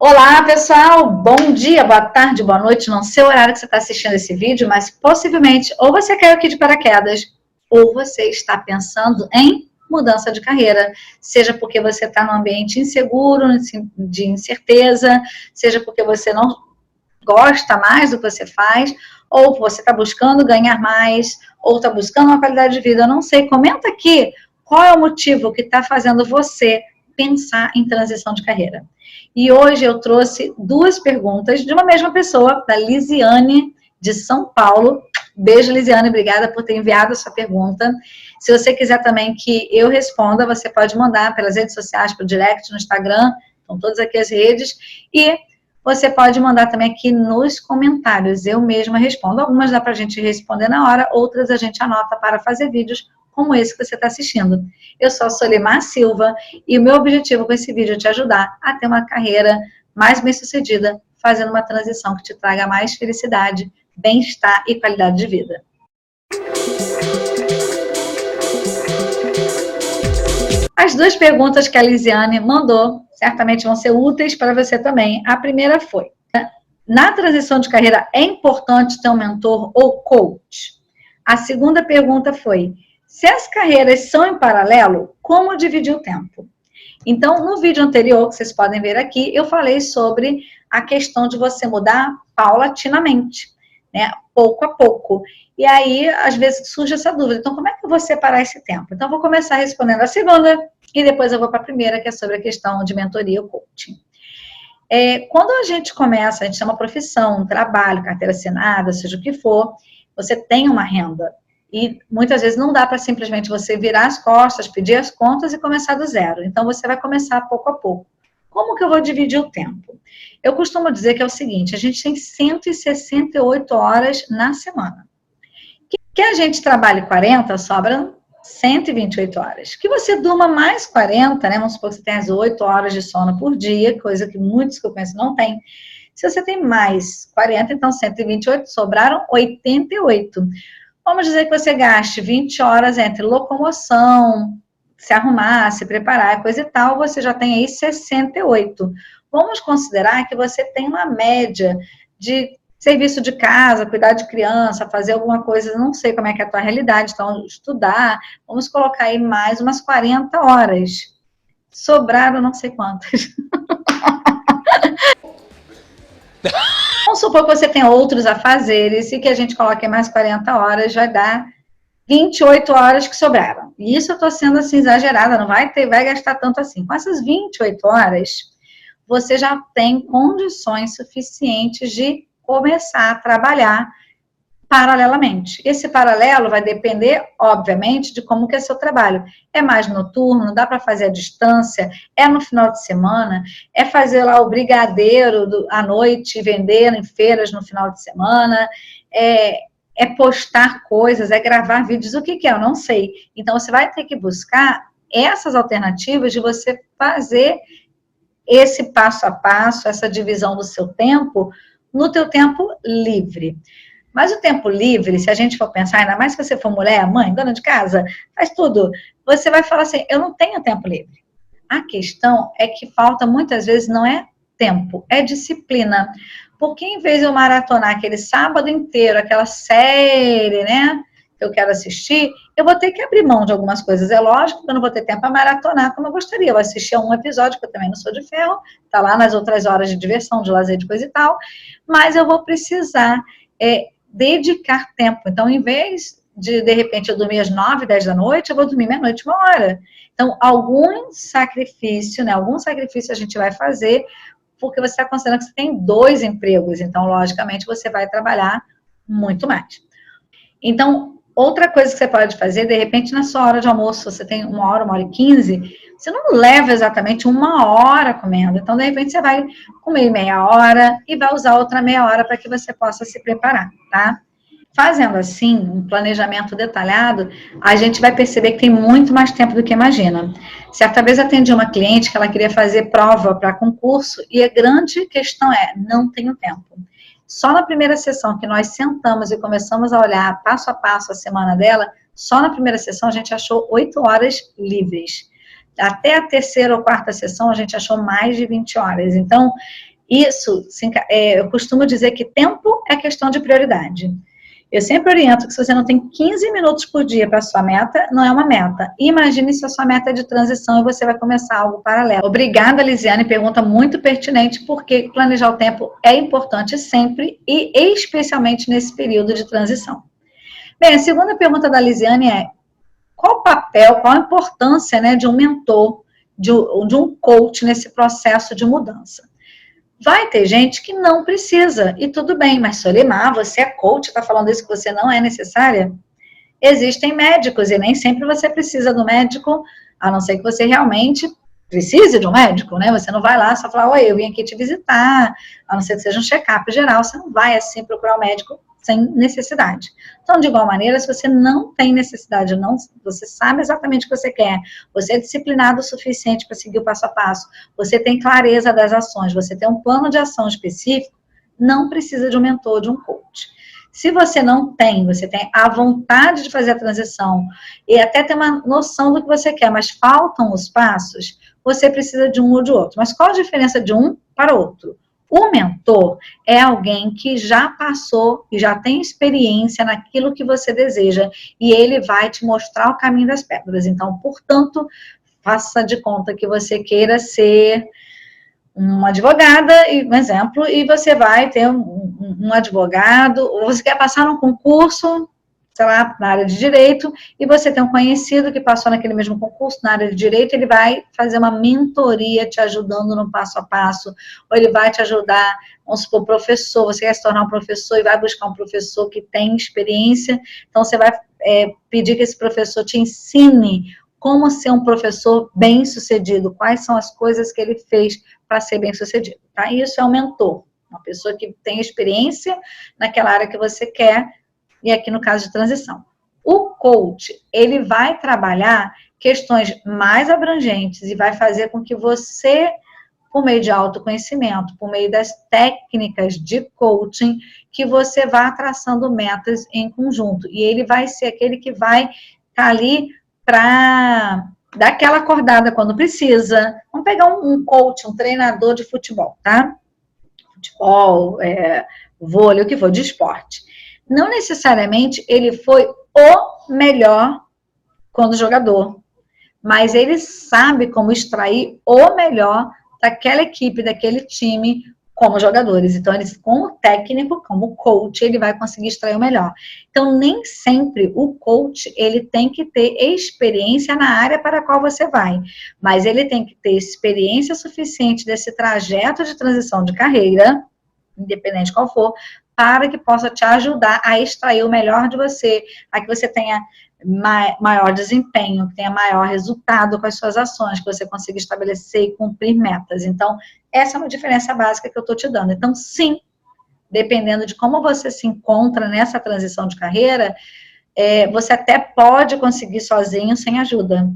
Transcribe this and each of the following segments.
Olá, pessoal! Bom dia, boa tarde, boa noite. Não sei o horário que você está assistindo esse vídeo, mas possivelmente ou você caiu aqui de paraquedas ou você está pensando em mudança de carreira. Seja porque você está num ambiente inseguro, de incerteza, seja porque você não gosta mais do que você faz, ou você está buscando ganhar mais, ou está buscando uma qualidade de vida. Eu não sei. Comenta aqui qual é o motivo que está fazendo você pensar em transição de carreira. E hoje eu trouxe duas perguntas de uma mesma pessoa, da Lisiane, de São Paulo. Beijo, Lisiane, obrigada por ter enviado a sua pergunta. Se você quiser também que eu responda, você pode mandar pelas redes sociais, pelo direct, no Instagram, estão todas aqui as redes, e você pode mandar também aqui nos comentários, eu mesma respondo. Algumas dá para a gente responder na hora, outras a gente anota para fazer vídeos como esse que você está assistindo. Eu sou a Solimar Silva e o meu objetivo com esse vídeo é te ajudar a ter uma carreira mais bem-sucedida, fazendo uma transição que te traga mais felicidade, bem-estar e qualidade de vida. As duas perguntas que a Lisiane mandou certamente vão ser úteis para você também. A primeira foi: na transição de carreira é importante ter um mentor ou coach? A segunda pergunta foi: se as carreiras são em paralelo, como dividir o tempo? Então, no vídeo anterior, que vocês podem ver aqui, eu falei sobre a questão de você mudar paulatinamente, né? Pouco a pouco. E aí, às vezes, surge essa dúvida. Então, como é que eu vou separar esse tempo? Então, eu vou começar respondendo a segunda e depois eu vou para a primeira, que é sobre a questão de mentoria ou coaching. Quando a gente começa, a gente tem uma profissão, um trabalho, carteira assinada, seja o que for, você tem uma renda. E muitas vezes não dá para simplesmente você virar as costas, pedir as contas e começar do zero. Então, você vai começar pouco a pouco. Como que eu vou dividir o tempo? Eu costumo dizer que é o seguinte: a gente tem 168 horas na semana. Que a gente trabalhe 40, sobram 128 horas. Que você durma mais 40, né? Vamos supor que você tem as 8 horas de sono por dia, coisa que muitos que eu conheço não têm. Se você tem mais 40, então 128, sobraram 88. Vamos dizer que você gaste 20 horas entre locomoção, se arrumar, se preparar, coisa e tal, você já tem aí 68. Vamos considerar que você tem uma média de serviço de casa, cuidar de criança, fazer alguma coisa, não sei como é que é a tua realidade, então estudar, vamos colocar aí mais umas 40 horas. Sobraram não sei quantas. Vamos supor que você tem outros afazeres e que a gente coloque mais 40 horas, vai dar 28 horas que sobraram. E isso eu estou sendo assim exagerada, não vai gastar tanto assim. Com essas 28 horas, você já tem condições suficientes de começar a trabalhar paralelamente. Esse paralelo vai depender, obviamente, de como que é seu trabalho. É mais noturno, dá para fazer à distância, é no final de semana, é fazer lá o brigadeiro à noite e vender em feiras no final de semana, é postar coisas, é gravar vídeos, o que que é? Eu não sei. Então, você vai ter que buscar essas alternativas de você fazer esse passo a passo, essa divisão do seu tempo, no teu tempo livre. Mas o tempo livre, se a gente for pensar, ainda mais se você for mulher, mãe, dona de casa, faz tudo, você vai falar assim: eu não tenho tempo livre. A questão é que falta muitas vezes não é tempo, é disciplina. Porque em vez de eu maratonar aquele sábado inteiro, aquela série, né, que eu quero assistir, eu vou ter que abrir mão de algumas coisas. É lógico que eu não vou ter tempo para maratonar como eu gostaria. Eu vou assistir a um episódio, que eu também não sou de ferro, tá lá nas outras horas de diversão, de lazer, de coisa e tal, mas eu vou precisar dedicar tempo. Então, em vez de repente, eu dormir às 9, 10 da noite, eu vou dormir meia-noite, 1 hora. Então, algum sacrifício, né? Algum sacrifício a gente vai fazer, porque você está considerando que você tem 2 empregos. Então, logicamente, você vai trabalhar muito mais. Então, outra coisa que você pode fazer, de repente, na sua hora de almoço, você tem 1 hora e 15, você não leva exatamente 1 hora comendo. Então, de repente, você vai comer meia hora e vai usar outra meia hora para que você possa se preparar, tá? Fazendo assim, um planejamento detalhado, a gente vai perceber que tem muito mais tempo do que imagina. Certa vez atendi uma cliente que ela queria fazer prova para concurso e a grande questão é: não tenho tempo. Só na primeira sessão que nós sentamos e começamos a olhar passo a passo a semana dela, só na primeira sessão a gente achou 8 horas livres. Até a terceira ou quarta sessão a gente achou mais de 20 horas. Então, Isso, eu costumo dizer que tempo é questão de prioridade. Eu sempre oriento que se você não tem 15 minutos por dia para a sua meta, não é uma meta. Imagine se a sua meta é de transição e você vai começar algo paralelo. Obrigada, Lisiane, pergunta muito pertinente, porque planejar o tempo é importante sempre e especialmente nesse período de transição. Bem, a segunda pergunta da Lisiane é: qual o papel, qual a importância, né, de um mentor, de um coach nesse processo de mudança? Vai ter gente que não precisa, e tudo bem, mas Solimar, você é coach, está falando isso que você não é necessária? Existem médicos, e nem sempre você precisa do médico, a não ser que você realmente precise de um médico, né? Você não vai lá só falar, oi, eu vim aqui te visitar, a não ser que seja um check-up geral, você não vai assim procurar um médico sem necessidade. Então, de igual maneira, se você não tem necessidade, não, você sabe exatamente o que você quer, você é disciplinado o suficiente para seguir o passo a passo, você tem clareza das ações, você tem um plano de ação específico, não precisa de um mentor, de um coach. Se você não tem, você tem a vontade de fazer a transição e até tem uma noção do que você quer, mas faltam os passos, você precisa de um ou de outro. Mas qual a diferença de um para o outro? O mentor é alguém que já passou e já tem experiência naquilo que você deseja e ele vai te mostrar o caminho das pedras. Então, portanto, faça de conta que você queira ser uma advogada, um exemplo, e você vai ter um advogado, ou você quer passar num concurso, sei lá, na área de direito, e você tem um conhecido que passou naquele mesmo concurso na área de direito, ele vai fazer uma mentoria te ajudando no passo a passo, ou ele vai te ajudar, vamos supor, professor, você quer se tornar um professor e vai buscar um professor que tem experiência, então você vai pedir que esse professor te ensine como ser um professor bem-sucedido, quais são as coisas que ele fez para ser bem-sucedido, tá? Isso é um mentor, uma pessoa que tem experiência naquela área que você quer, e aqui no caso de transição. O coach, ele vai trabalhar questões mais abrangentes e vai fazer com que você, por meio de autoconhecimento, por meio das técnicas de coaching, que você vá traçando metas em conjunto. E ele vai ser aquele que vai estar ali para dar aquela acordada quando precisa. Vamos pegar um coach, um treinador de futebol, tá? Futebol, vôlei, o que for, de esporte. Não necessariamente ele foi o melhor quando jogador, mas ele sabe como extrair o melhor daquela equipe, daquele time, como jogadores. Então, ele, como técnico, como coach, ele vai conseguir extrair o melhor. Então, nem sempre o coach, ele tem que ter experiência na área para a qual você vai, mas ele tem que ter experiência suficiente desse trajeto de transição de carreira, independente qual for, para que possa te ajudar a extrair o melhor de você, a que você tenha maior desempenho, que tenha maior resultado com as suas ações, que você consiga estabelecer e cumprir metas. Então, essa é uma diferença básica que eu estou te dando. Então, sim, dependendo de como você se encontra nessa transição de carreira, você até pode conseguir sozinho, sem ajuda,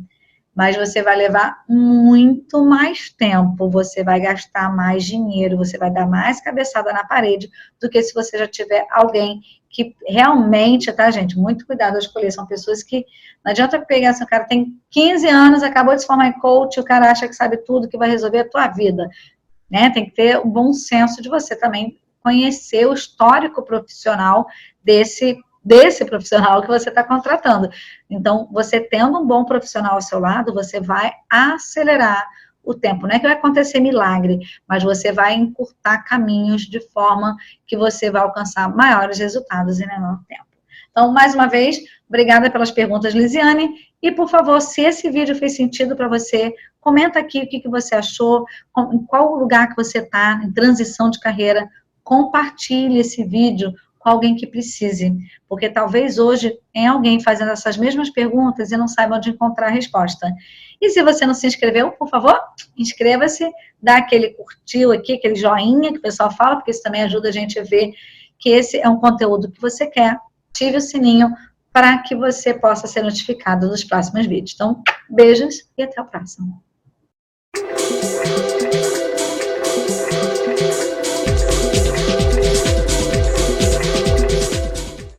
mas você vai levar muito mais tempo, você vai gastar mais dinheiro, você vai dar mais cabeçada na parede do que se você já tiver alguém que realmente, tá, gente? Muito cuidado ao escolher. São pessoas que não adianta pegar esse cara tem 15 anos, acabou de se formar em coach, o cara acha que sabe tudo, que vai resolver a tua vida, né? Tem que ter o bom senso de você também conhecer o histórico profissional desse profissional que você está contratando. Então, você tendo um bom profissional ao seu lado, você vai acelerar o tempo. Não é que vai acontecer milagre, mas você vai encurtar caminhos de forma que você vai alcançar maiores resultados em menor tempo. Então, mais uma vez, obrigada pelas perguntas, Lisiane. E, por favor, se esse vídeo fez sentido para você, comenta aqui o que você achou, em qual lugar que você está, em transição de carreira. Compartilhe esse vídeo com alguém que precise, porque talvez hoje tem alguém fazendo essas mesmas perguntas e não saiba onde encontrar a resposta. E se você não se inscreveu, por favor, inscreva-se, dá aquele curtiu aqui, aquele joinha que o pessoal fala, porque isso também ajuda a gente a ver que esse é um conteúdo que você quer. Ative o sininho para que você possa ser notificado dos próximos vídeos. Então, beijos e até o próximo.